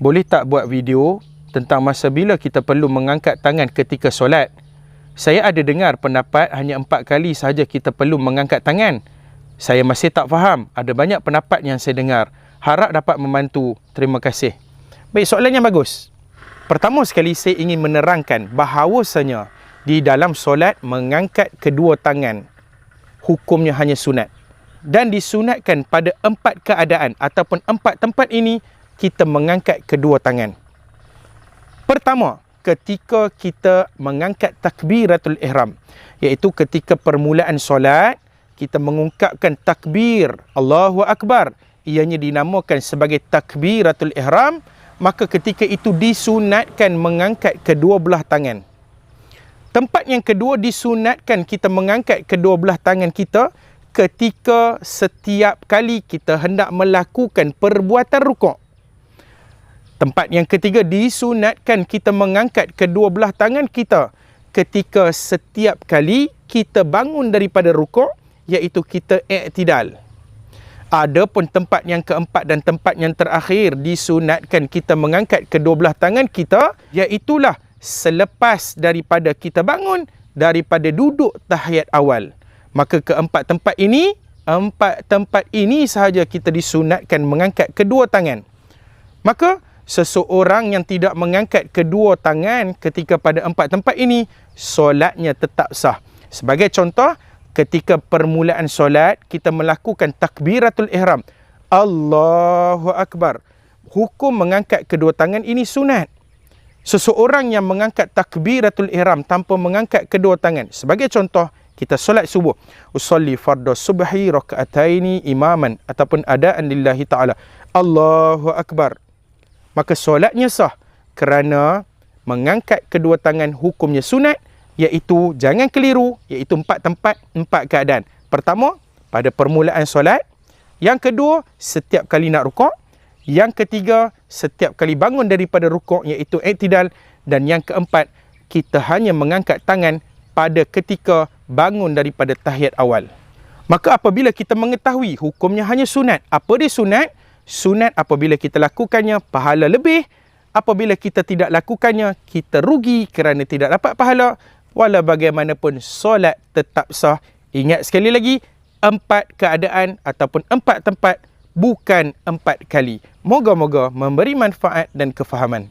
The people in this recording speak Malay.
Boleh tak buat video tentang masa bila kita perlu mengangkat tangan ketika solat? Saya ada dengar pendapat hanya 4 kali sahaja kita perlu mengangkat tangan. Saya masih tak faham. Ada banyak pendapat yang saya dengar. Harap dapat membantu. Terima kasih. Baik, soalan yang bagus. Pertama sekali saya ingin menerangkan bahawasanya di dalam solat mengangkat kedua tangan hukumnya hanya sunat. Dan disunatkan pada 4 keadaan ataupun 4 tempat ini kita mengangkat kedua tangan. Pertama, ketika kita mengangkat takbiratul ihram, iaitu ketika permulaan solat, kita mengungkapkan takbir Allahu Akbar, ianya dinamakan sebagai takbiratul ihram, maka ketika itu disunatkan mengangkat kedua belah tangan. Tempat yang kedua disunatkan kita mengangkat kedua belah tangan kita ketika setiap kali kita hendak melakukan perbuatan rukuk. Tempat yang ketiga disunatkan kita mengangkat kedua belah tangan kita ketika setiap kali kita bangun daripada rukuk, iaitu kita i'tidal. Adapun tempat yang keempat dan tempat yang terakhir disunatkan kita mengangkat kedua belah tangan kita, iaitulah selepas daripada kita bangun daripada duduk tahiyat awal. Maka keempat tempat ini, 4 tempat ini sahaja kita disunatkan mengangkat kedua tangan. Maka seseorang yang tidak mengangkat kedua tangan ketika pada 4 tempat ini, solatnya tetap sah. Sebagai contoh, ketika permulaan solat kita melakukan takbiratul ihram, Allahu Akbar. Hukum mengangkat kedua tangan ini sunat. Seseorang yang mengangkat takbiratul ihram tanpa mengangkat kedua tangan, sebagai contoh, kita solat subuh, usolli fardhu subhi raka'ataini imaman ataupun adaan lillahi ta'ala, Allahu Akbar, maka solatnya sah kerana mengangkat kedua tangan hukumnya sunat, iaitu jangan keliru, iaitu 4 tempat, 4 keadaan. Pertama, pada permulaan solat. Yang kedua, setiap kali nak rukuk. Yang ketiga, setiap kali bangun daripada rukuk, iaitu i'tidal. Dan yang keempat, kita hanya mengangkat tangan pada ketika bangun daripada tahiyat awal. Maka apabila kita mengetahui hukumnya hanya sunat, apa dia sunat? Sunat apabila kita lakukannya, pahala lebih. Apabila kita tidak lakukannya, kita rugi kerana tidak dapat pahala. Walau bagaimanapun, solat tetap sah. Ingat sekali lagi, 4 keadaan ataupun 4 tempat, bukan 4 kali. Moga-moga memberi manfaat dan kefahaman.